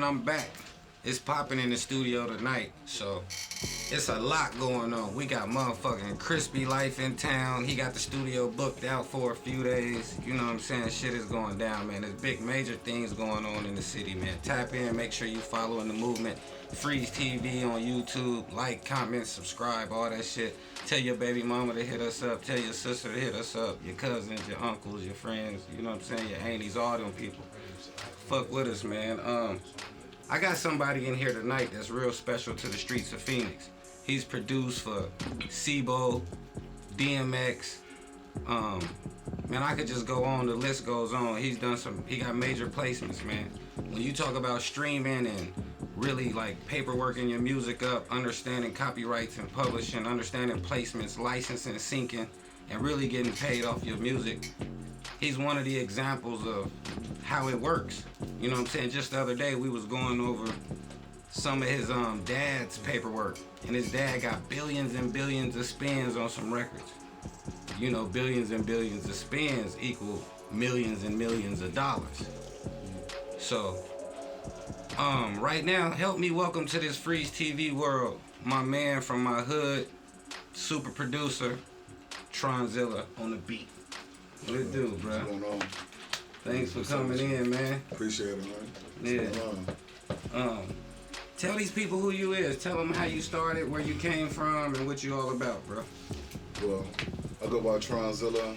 man, I'm back. It's popping in the studio tonight, so it's a lot going on. We got motherfucking Crispy Life in town. He got the studio booked out for a few days. You know what I'm saying? Shit is going down, man. There's big major things going on in the city, man. Tap in, make sure you following the movement. FREEZ TV on YouTube. Like, comment, subscribe, all that shit. Tell your baby mama to hit us up. Tell your sister to hit us up. Your cousins, your uncles, your friends. You know what I'm saying? Your aunties, all them people. Fuck with us, man. I got somebody in here tonight that's real special to the streets of Phoenix. He's produced for SIBO, DMX. Man, I could just go on. The list goes on. He got major placements, man. When you talk about streaming and really like paperworking your music up, understanding copyrights and publishing, understanding placements, licensing, syncing, and really getting paid off your music, he's one of the examples of how it works. You know what I'm saying? Just the other day we was going over some of his dad's paperwork, and his dad got billions and billions of spins on some records. You know, billions and billions of spins equal millions and millions of dollars. So, right now, help me welcome to this FREEZ TV world, my man from my hood, super producer, TRONZILLA on the beat. What it do, bro? What's going on? Thanks for coming in, man. Appreciate it, man. What's going on? Tell these people who you is. Tell them how you started, where you came from, and what you all about, bro. Well, I go by TRONZILLA.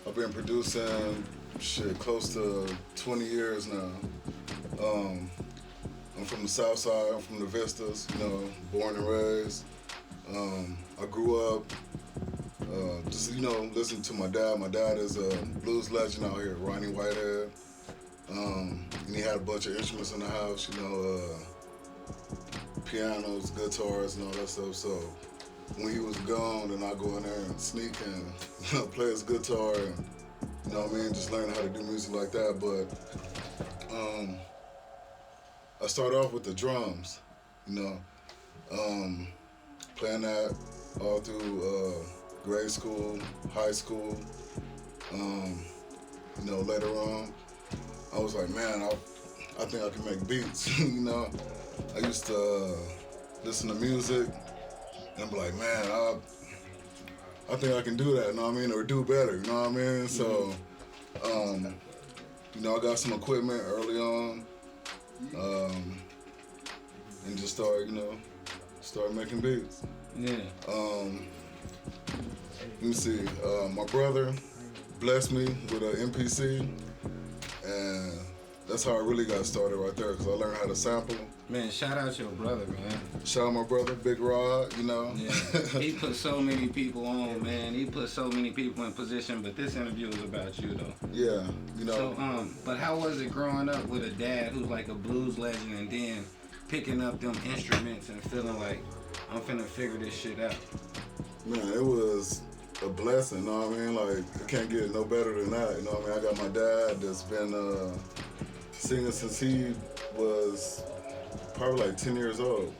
I've been producing shit close to 20 years now. I'm from the South Side. I'm from the Vistas. You know, born and raised. I grew up. Just, you know, listen to my dad. My dad is a blues legend out here, Ronnie Whitehead. And he had a bunch of instruments in the house, you know, pianos, guitars, and all that stuff. So when he was gone, then I go in there and sneak and, you know, play his guitar and, you know what I mean, just learn how to do music like that. But I started off with the drums, you know, playing that all through grade school, high school. You know, later on, I was like, man, I think I can make beats. You know, I used to listen to music and be like, man, I think I can do that. You know what I mean, or do better. You know what I mean? So, you know, I got some equipment early on, and just started, you know, making beats. Yeah. Let me see, my brother blessed me with an MPC, and that's how I really got started right there, because I learned how to sample. Man, shout out your brother, man. Shout out my brother, Big Rod, you know. Yeah. He put so many people on, man. He put so many people in position, but this interview is about you, though. Yeah, you know. So, but how was it growing up with a dad who's like a blues legend and then picking up them instruments and feeling like, I'm finna figure this shit out? Man, it was a blessing, you know what I mean? Like, I can't get no better than that, you know what I mean? I got my dad that's been singing since he was probably like 10 years old.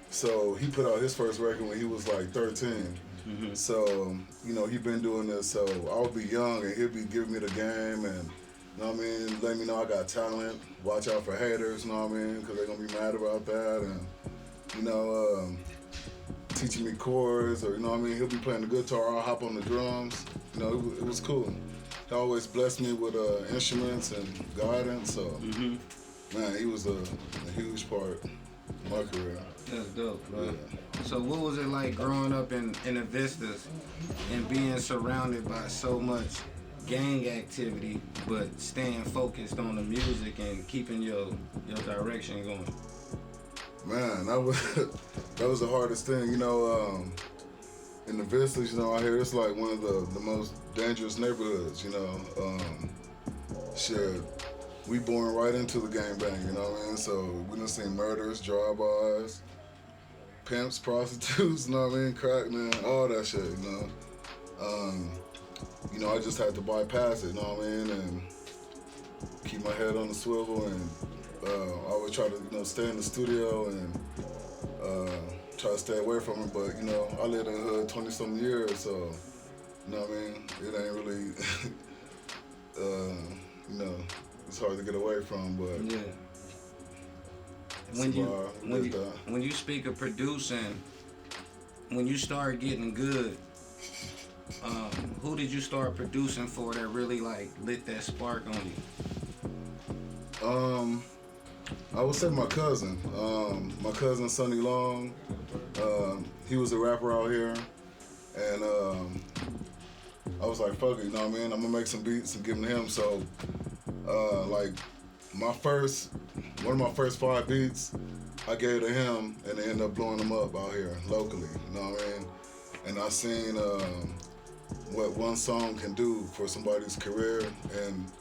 So he put out his first record when he was like 13. Mm-hmm. So, you know, he been doing this, so I'll be young and he'll be giving me the game and, you know what I mean, let me know I got talent, watch out for haters, you know what I mean, because they're going to be mad about that, and, you know, teaching me chords, or, you know what I mean, he'll be playing the guitar, I'll hop on the drums, you know, it was cool. He always blessed me with instruments and guidance, so, man, he was a huge part of my career. That's dope, bro. Yeah. So what was it like growing up in the Vistas and being surrounded by so much gang activity, but staying focused on the music and keeping your direction going? Man, that was the hardest thing, you know. In the Vistas, you know, out here it's like one of the most dangerous neighborhoods, you know. Shit, we born right into the gangbang, you know what I mean? So we done seen murders, drive-bys, pimps, prostitutes, you know what I mean? Crack, man, all that shit, you know. You know, I just had to bypass it, you know what I mean? And keep my head on the swivel, and I would try to, you know, stay in the studio and try to stay away from it. But, you know, I lived in the hood 20-something years, so, you know what I mean? It ain't really, you know, it's hard to get away from, but yeah. when you speak of producing, when you start getting good, who did you start producing for that really like lit that spark on you? I would say my cousin. My cousin Sonny Long. He was a rapper out here, and I was like, fuck it, you know what I mean? I'm gonna make some beats and give them to him. So, like, one of my first 5 beats, I gave to him, and they ended up blowing them up out here locally. You know what I mean? And I seen what one song can do for somebody's career, and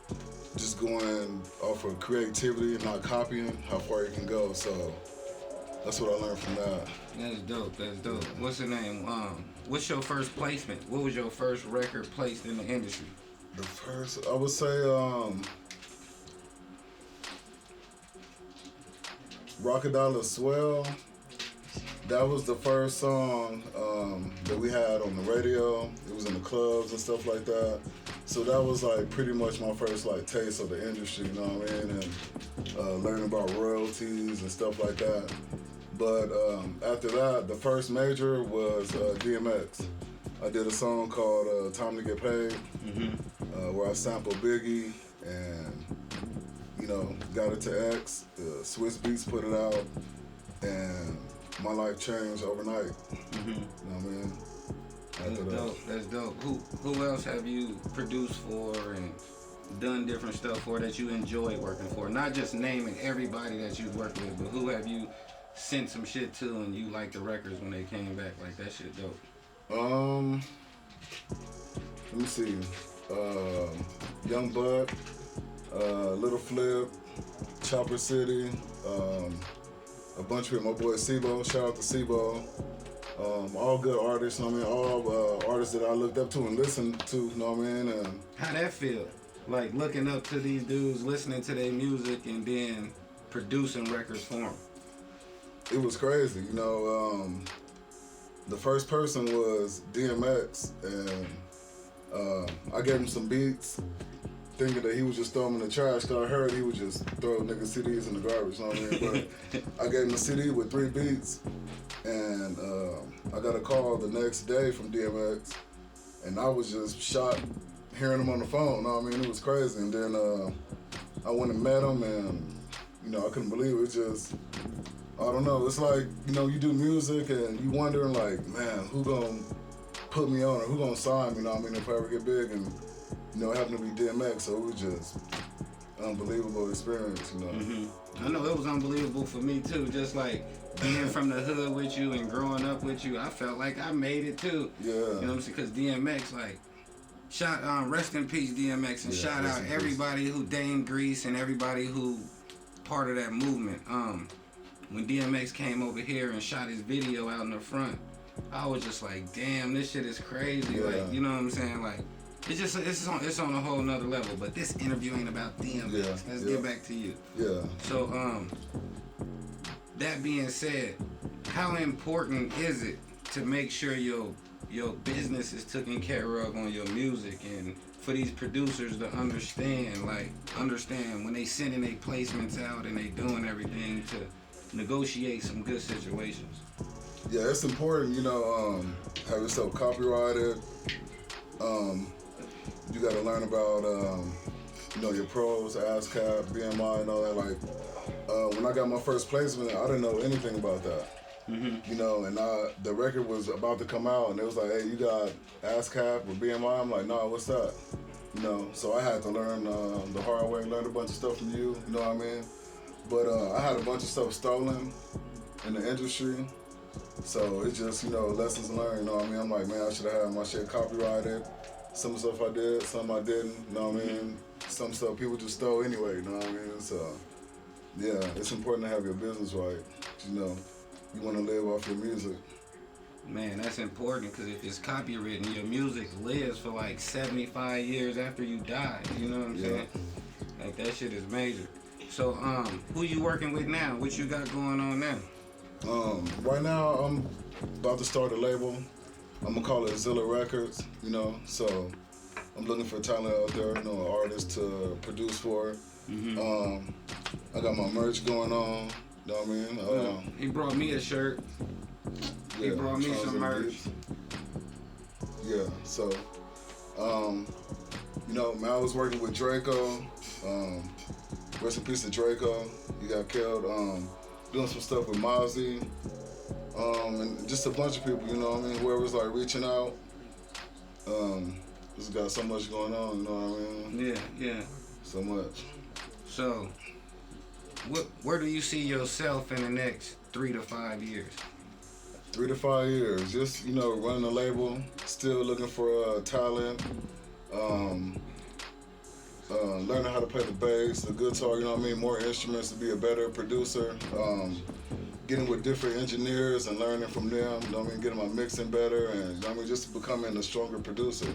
just going off of creativity and not copying, how far you can go. So that's what I learned from that. That's dope. That's dope. What's the name? What's your first placement? What was your first record placed in the industry? The first, I would say, Rockadollar Swell. That was the first song that we had on the radio. It was in the clubs and stuff like that. So that was like pretty much my first like taste of the industry, you know what I mean? And learning about royalties and stuff like that. But after that, the first major was DMX. I did a song called Time to Get Paid, where I sampled Biggie and, you know, got it to X. Swiss Beats put it out, and my life changed overnight. You know what I mean? That's dope. Who else have you produced for and done different stuff for that you enjoy working for? Not just naming everybody that you've worked with, but who have you sent some shit to and you like the records when they came back? Like, that shit dope. Let me see. Young Buck, Little Flip, Chopper City, a bunch of my boy Sebo. Shout out to Sebo. All good artists, you know what I mean? All artists that I looked up to and listened to, you know what I mean? And how that feel? Like looking up to these dudes, listening to their music, and then producing records for them. It was crazy, you know. The first person was DMX, and I gave him some beats, thinking that he was just throwing them in the trash, because I heard he would just throw niggas CDs in the garbage, you know what I mean? But I gave him a CD with 3 beats, and I got a call the next day from DMX, and I was just shocked hearing him on the phone, you know what I mean? It was crazy. And then I went and met him, and, you know, I couldn't believe it. It's just, I don't know, it's like, you know, you do music and you wondering like, man, who gonna put me on or who gonna sign me, you know what I mean, if I ever get big. And, you know, it happened to be DMX, so it was just unbelievable experience, you know. I know it was unbelievable for me too, just like being from the hood with you and growing up with you. I felt like I made it too. Yeah. You know what I'm saying? Because DMX, like, rest in peace DMX, and shout out everybody who Dame Grease and everybody who part of that movement. When DMX came over here and shot his video out in the front, I was just like, damn, this shit is crazy. Yeah. Like, you know what I'm saying? Like, it's on a whole nother level. But this interview ain't about DMX. Yeah. Let's get back to you. Yeah. So, that being said, how important is it to make sure your business is taken care of on your music, and for these producers to understand when they sending their placements out and they doing everything to negotiate some good situations? Yeah, it's important, you know, have yourself copyrighted. You got to learn about, you know, your pros, ASCAP, BMI, and all that. Like, when I got my first placement, I didn't know anything about that. You know, and the record was about to come out, and it was like, hey, you got ASCAP or BMI? I'm like, nah, what's that? You know, so I had to learn the hard way, learn a bunch of stuff from you know what I mean? But I had a bunch of stuff stolen in the industry, so it's just, you know, lessons learned, you know what I mean? I'm like, man, I should have had my shit copyrighted. Some stuff I did, some I didn't, you know what I mean? Some stuff people just stole anyway, you know what I mean? So, yeah, it's important to have your business right, you know. You want to live off your music. Man, that's important, because if it's copywritten, your music lives for like 75 years after you die. You know what I'm saying? Like, that shit is major. So, who you working with now? What you got going on now? Right now, I'm about to start a label. I'm gonna call it Zilla Records, you know. So, I'm looking for talent out there, you know, artists to produce for. I got my merch going on. You know what I mean? He brought me a shirt. Yeah, He brought me some TRONZILLA merch. BEATZ. Yeah, so, you know, man, I was working with Draco. Rest in peace to Draco. He got killed. Doing some stuff with Mozzie. And just a bunch of people, you know what I mean? Whoever's like reaching out. Just got so much going on, you know what I mean? Yeah. So much. So, where do you see yourself in the next 3 to 5 years? 3 to 5 years, just, you know, running a label, still looking for talent, learning how to play the bass, the guitar, you know what I mean, more instruments to be a better producer, getting with different engineers and learning from them, you know what I mean, getting my mixing better, and, you know what I mean, just becoming a stronger producer.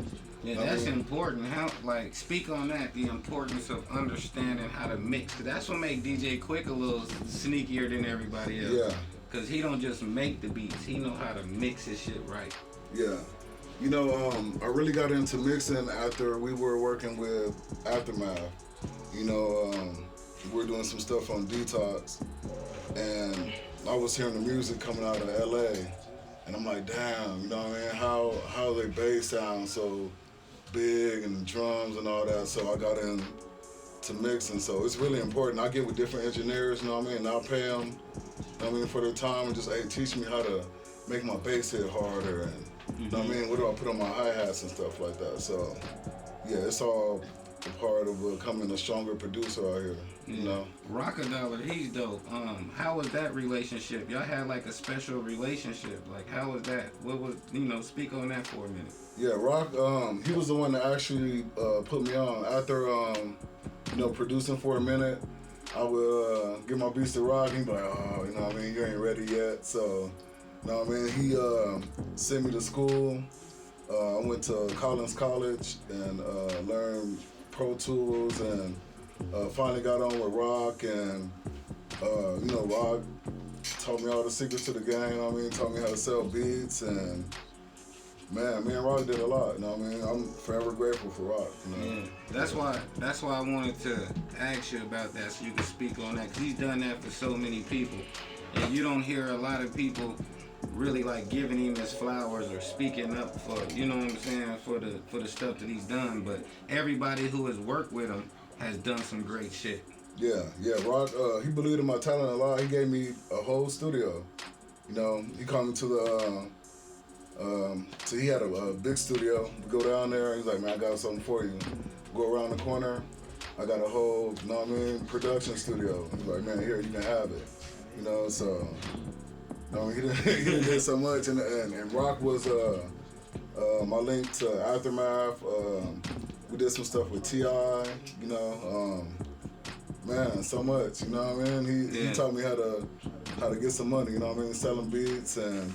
Yeah, that's important. How, like, speak on that, the importance of understanding how to mix. 'Cause that's what make DJ Quick a little sneakier than everybody else. Yeah. Cause he don't just make the beats, he know how to mix his shit right. Yeah. You know, I really got into mixing after we were working with Aftermath. You know, we were doing some stuff on Detox, and I was hearing the music coming out of LA, and I'm like, damn, you know what I mean? How they bass sound so big and the drums and all that. So I got into mixing. So it's really important. I get with different engineers, you know what I mean? And I'll pay them, you know what I mean, for their time and just, hey, teach me how to make my bass hit harder and, you know what I mean? What do I put on my hi-hats and stuff like that? So, yeah, it's all a part of becoming a stronger producer out here, you know? Rockadollar, he's dope. How was that relationship? Y'all had like a special relationship. Like, how was that? What was, you know, speak on that for a minute. Yeah, Rock, he was the one that actually put me on. After, you know, producing for a minute, I would give my beats to Rock. He'd be like, oh, you know what I mean? You ain't ready yet. So, you know what I mean? He sent me to school. I went to Collins College and learned Pro Tools and finally got on with Rock. And, you know, Rock taught me all the secrets to the game, you know what I mean? Taught me how to sell beats. And, man, me and Rock did a lot, you know what I mean? I'm forever grateful for Rock, you know? Yeah, that's why I wanted to ask you about that so you can speak on that, because he's done that for so many people. And you don't hear a lot of people really like giving him his flowers or speaking up for, you know what I'm saying, for the stuff that he's done. But everybody who has worked with him has done some great shit. Yeah, Rock, he believed in my talent a lot. He gave me a whole studio. You know, he called me to the, so he had a big studio. We go down there, he's like, man, I got something for you. Go around the corner, I got a whole, you know what I mean, production studio. He's like, man, here, you can have it. You know, so, you know, he did so much. And Rock was my link to Aftermath. We did some stuff with T.I., you know. Man, so much, you know what I mean? He taught me how to get some money, you know what I mean? Selling beats and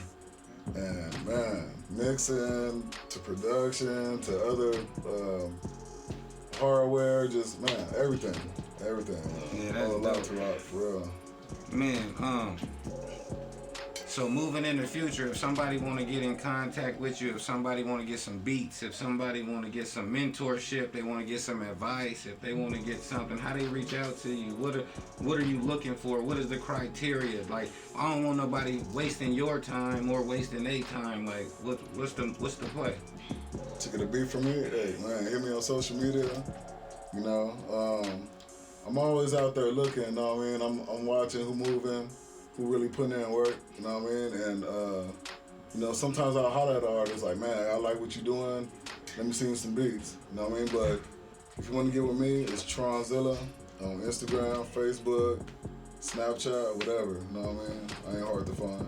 man, mixing to production to other hardware, just, man, everything. Yeah, that's a lot dope. to Rock, for real. Man, so moving in the future, if somebody want to get in contact with you, if somebody want to get some beats, if somebody want to get some mentorship, they want to get some advice, if they want to get something, how they reach out to you? What are you looking for? What is the criteria? Like, I don't want nobody wasting your time or wasting their time. Like, what's the play? To get a beat from me, hey man, hit me on social media. You know, I'm always out there looking. You know what I mean? I'm watching who moving, who really putting in work, you know what I mean? And, you know, sometimes I'll holler at the artist like, man, I like what you're doing. Let me see some beats, you know what I mean? But if you want to get with me, it's TRONZILLA on Instagram, Facebook, Snapchat, whatever, you know what I mean? I ain't hard to find.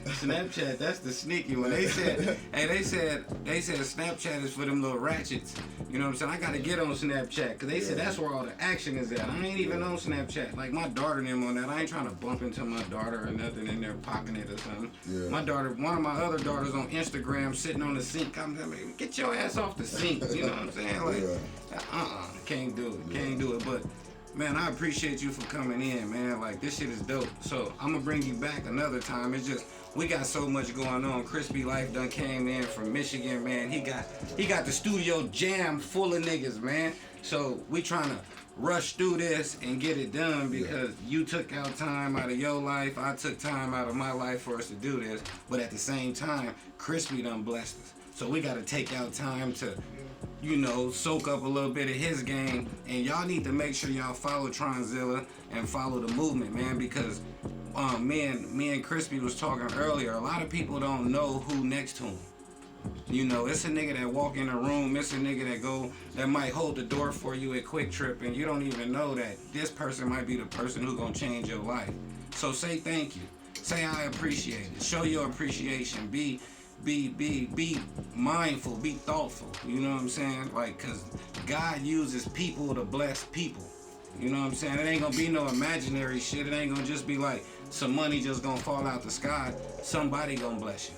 Snapchat, that's the sneaky one. They said, hey, they said Snapchat is for them little ratchets. You know what I'm saying? I gotta get on Snapchat, because they said that's where all the action is at. I ain't even on Snapchat. Like, my daughter and them on that. I ain't trying to bump into my daughter or nothing in there popping it or something. Yeah. My daughter, one of my other daughters on Instagram sitting on the sink. I'm like, get your ass off the sink. You know what I'm saying? Like, can't do it. Can't do it. But, man, I appreciate you for coming in, man. Like, this shit is dope. So, I'm going to bring you back another time. It's just, we got so much going on. Crispy Life done came in from Michigan, man. He got the studio jammed full of niggas, man. So, we trying to rush through this and get it done because you took out time out of your life. I took time out of my life for us to do this. But at the same time, Crispy done blessed us. So we got to take out time to, you know, soak up a little bit of his game. And y'all need to make sure y'all follow TRONZILLA and follow the movement, man, because me and Crispy was talking earlier. A lot of people don't know who next to him. You know, it's a nigga that walk in a room, it's a nigga that might hold the door for you at Quick Trip, and you don't even know that this person might be the person who gonna change your life. So say thank you. Say I appreciate it. Show your appreciation. Be mindful, be thoughtful. You know what I'm saying? Like, cause God uses people to bless people. You know what I'm saying? It ain't gonna be no imaginary shit. It ain't gonna just be like some money just gonna fall out the sky. Somebody gonna bless you.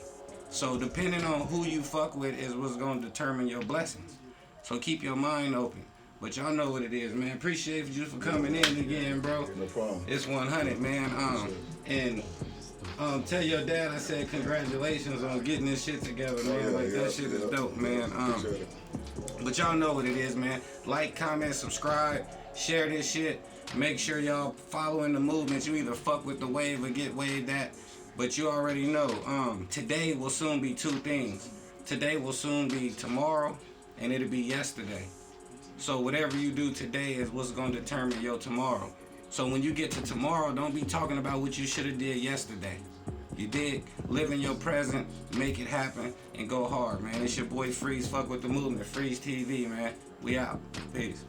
So depending on who you fuck with is what's gonna determine your blessings. So keep your mind open. But y'all know what it is, man. Appreciate you for coming in again, bro. No problem. It's 100, man. And tell your dad I said congratulations on getting this shit together, man. That shit is dope, man. But y'all know what it is, man. Like, comment, subscribe, share this shit. Make sure y'all following the movement. You either fuck with the wave or get waved at. But you already know, today will soon be two things. Today will soon be tomorrow, and it'll be yesterday. So whatever you do today is what's gonna determine your tomorrow. So when you get to tomorrow, don't be talking about what you should have did yesterday. You did, live in your present, make it happen, and go hard, man. It's your boy Freeze, fuck with the movement, FREEZTV, man. We out, peace.